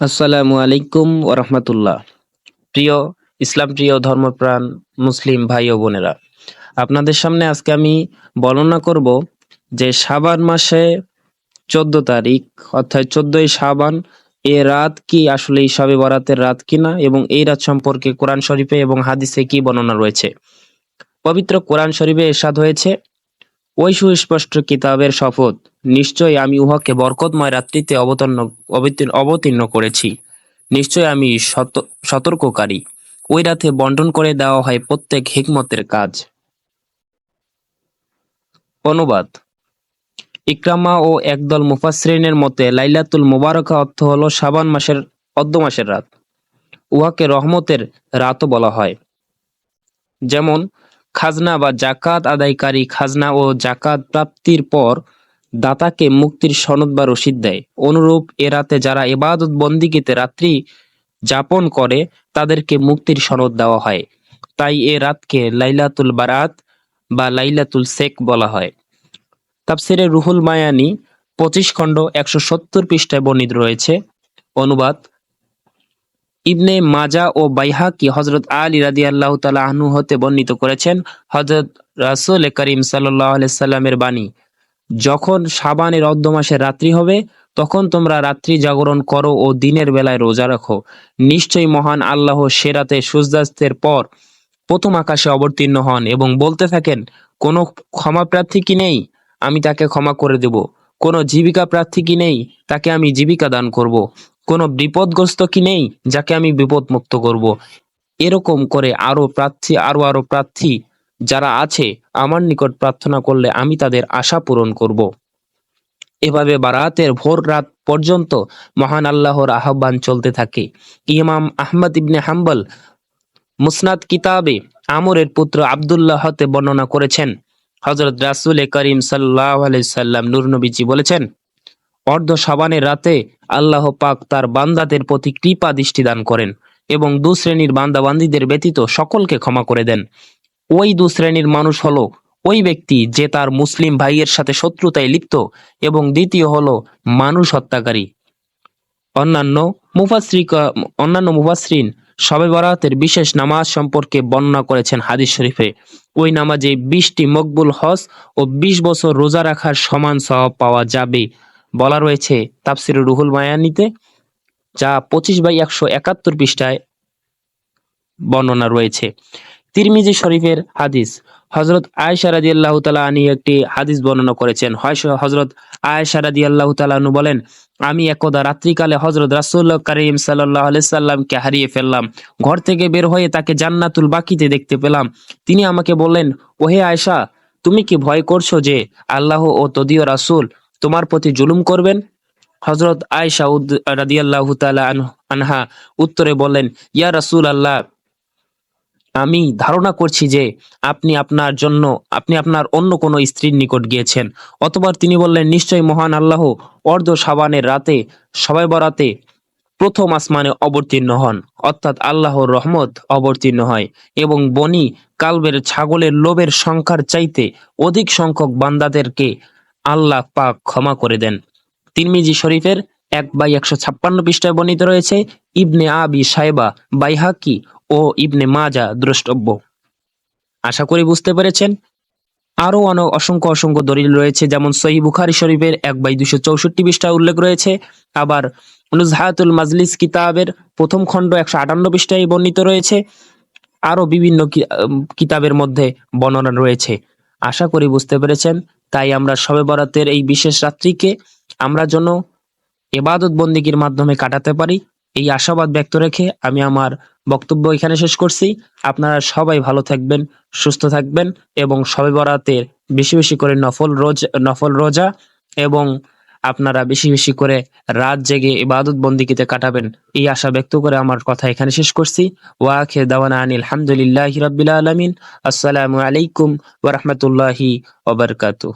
আসসালামু আলাইকুম ওরহমতুল্লাহ। প্রিয় ইসলাম প্রিয় ধর্মপ্রাণ মুসলিম ভাই ও বোনেরা, আপনাদের সামনে আজকে আমি বর্ণনা করব যে শাবান মাসে 14 তারিখ অর্থাৎ 14ই শাবান এ রাত কি আসলে শবে বরাতের রাত কিনা এবং এই রাত সম্পর্কে কোরআন শরীফে এবং হাদিসে কি বর্ণনা রয়েছে। পবিত্র কোরআন শরীফে ইরশাদ হয়েছে, ওই সুস্পষ্ট কিতাবের শপথ, নিশ্চয়ই আমি উহাকে বরকতময় রাত্রিতে অবতীর্ণ করেছি। নিশ্চয় আমি সতর্ককারী। ওই রাতে বন্টন করে দেওয়া হয় প্রত্যেক হিকমতের কাজ। অনুবাদ: ইকরামা ও একদল মুফাসসিরিনের মতে লাইলাতুল মুবারাকা অর্থ হলো শাবান মাসের অর্ধ মাসের রাত। উহাকে রহমতের রাতও বলা হয়। যেমন খাজনা বা জাকাত আদায়কারী খাজনা ও জাকাত প্রাপ্তির পর দাতাকে মুক্তির সনদ বা রসিদ দেয়, অনুরূপ এ রাতে যারা ইবাদত বন্দিগিতে রাত্রি যাপন করে তাদেরকে মুক্তির সনদ দেওয়া হয়। তাই এ রাতকে লাইলাতুল বারাত বা লাইলাতুল শেক বলা হয়। তাফসিরে রুহুল মায়ানি 25 খণ্ড 170 পৃষ্ঠায় বর্ণিত রয়েছে। অনুবাদ: ইবনে মাজা ও বাইহাকি হযরত আলী রাদিয়াল্লাহু তাআলা আনহু হতে বর্ণিত করেছেন, হযরত রাসূল করিম সাল্লাল্লাহু আলাইহি সাল্লামের বাণী, যখন শাবানের অর্ধ মাসের রাত্রি হবে তখন তোমরা রাত্রি জাগরণ করো ও দিনের বেলায় রোজা রাখো। নিশ্চয়ই মহান আল্লাহ সে রাতে সূর্যাস্তের পর প্রথম আকাশে অবতীর্ণ হন এবং বলতে থাকেন, কোনো ক্ষমা প্রার্থী কি নেই, আমি তাকে ক্ষমা করে দেব। কোনো জীবিকা প্রার্থী কি নেই, তাকে আমি জীবিকা দান করব। কোনো বিপদগ্রস্ত কি নেই, যাকে আমি বিপদ মুক্ত করব। এরকম করে আরো প্রার্থী যারা আছে আমার নিকট প্রার্থনা করলে আমি তাদের আশা পূরণ করব। এভাবে বারাতের ভোর রাত পর্যন্ত মহান আল্লাহর আহ্বান চলতে থাকে। ইমাম আহমদ ইবনে হাম্বল মুসনাদ কিতাবে আমরের পুত্র আব্দুল্লাহ হতে বর্ণনা করেছেন, হযরত রাসূল করিম সাল্লাল্লাহু আলাইহি সাল্লাম নূর নবীজি বলেছেন, অর্ধ শাবানের রাতে আল্লাহ পাক তার বান্দাদের প্রতি কৃপা দৃষ্টি দান করেন এবং দু শ্রেণীর বান্দাবান্দীদের ব্যতীত সকলকে ক্ষমা করে দেন। ওই দু শ্রেণীর মানুষ হলো ওই ব্যক্তি যে তার মুসলিম ভাইয়ের সাথে শত্রুতায় লিপ্ত এবং দ্বিতীয় হলো মানুষ হত্যাকারী। অন্যান্য মুফাসসিরিন শবে বরাতের বিশেষ নামাজ সম্পর্কে বর্ণনা করেছেন হাদিস শরীফে। ওই নামাজে 20টি মকবুল হজ ও 20 বছর রোজা রাখার সমান সওয়াব পাওয়া যাবে বলা রয়েছে তাফসিরে রুহুল মায়ানিতে, যা 25/171 পৃষ্ঠায় বর্ণনা রয়েছে। তিরমিজি শরীফের হাদিস, হযরত আয়েশা রাদিয়াল্লাহু তাআলা আনহা একটি হাদিস বর্ণনা করেছেন। হযরত আয়েশা রাদিয়াল্লাহু তাআলা আনহা বলেন, আমি একদা রাত্রিকালে হযরত রাসূল করিম সাল্লাল্লাহু আলাইহি সাল্লামকে হারিয়ে ফেললাম। ঘর থেকে বের হয়ে তাকে জান্নাতুল বাকিতে দেখতে পেলাম। তিনি আমাকে বললেন, ওহে আয়েশা, তুমি কি ভয় করছো যে আল্লাহ ও তদীয় রাসূল তোমার প্রতি জুলুম করবেন? হযরত আয়েশা রাদিয়াল্লাহু তাআলা আনহা উত্তরে বললেন, ইয়া রাসূলুল্লাহ, আমি ধারণা করছি যে আপনি আপনার অন্য কোনো স্ত্রীর নিকট গিয়েছেন। অতঃপর তিনি বললেন, নিশ্চয়ই মহান আল্লাহ অর্ধ শাবানের রাতে শবে বরাতে প্রথম আসমানে অবতীর্ণ হন, অর্থাৎ আল্লাহর রহমত অবতীর্ণ হয় এবং বনী কালবের ছাগলের লোভের সংখ্যার চাইতে অধিক সংখ্যক বান্দাদেরকে আল্লাহ পাক ক্ষমা করে দেন। তিরমিজি শরীফের 1/156 পৃষ্ঠায় বর্ণিত রয়েছে। ইবনে আবি শাইবা, বাইহাকি ও ইবনে মাজা দ্রষ্টব্য। আশা করি বুঝতে পেরেছেন। আরো অসংখ্য দলিল রয়েছে, যেমন সহিহ বুখারী শরীফের 1/264 পৃষ্ঠায় উল্লেখ রয়েছে। আবার নুজহাতুল মাজলিস কিতাবের প্রথম খণ্ড 158 পৃষ্ঠায় বর্ণিত রয়েছে। আরো বিভিন্ন কিতাবের মধ্যে বর্ণনা রয়েছে। আশা করি বুঝতে পেরেছেন। তাই আমরা শবে বরাতের এই বিশেষ রাত্রিকে আমরা যেন ইবাদত বন্দেগীর মাধ্যমে কাটাতে পারি, এই আশাবাদ ব্যক্ত রেখে আমি আমার বক্তব্য এখানে শেষ করছি। আপনারা সবাই ভালো থাকবেন, সুস্থ থাকবেন এবং শবে বরাতের বেশি বেশি করে নফল রোজা এবং আপনারা বেশি বেশি করে রাত জেগে ইবাদত বন্দেগীতে কাটাবেন, এই আশা ব্যক্ত করে আমার কথা এখানে শেষ করছি। ওয়া আখির দাওয়ানা আনিল হামদুলিল্লাহি রাব্বিল আলামিন। আসসালামু আলাইকুম ওয়া রাহমাতুল্লাহি ওয়া বারাকাতুহু।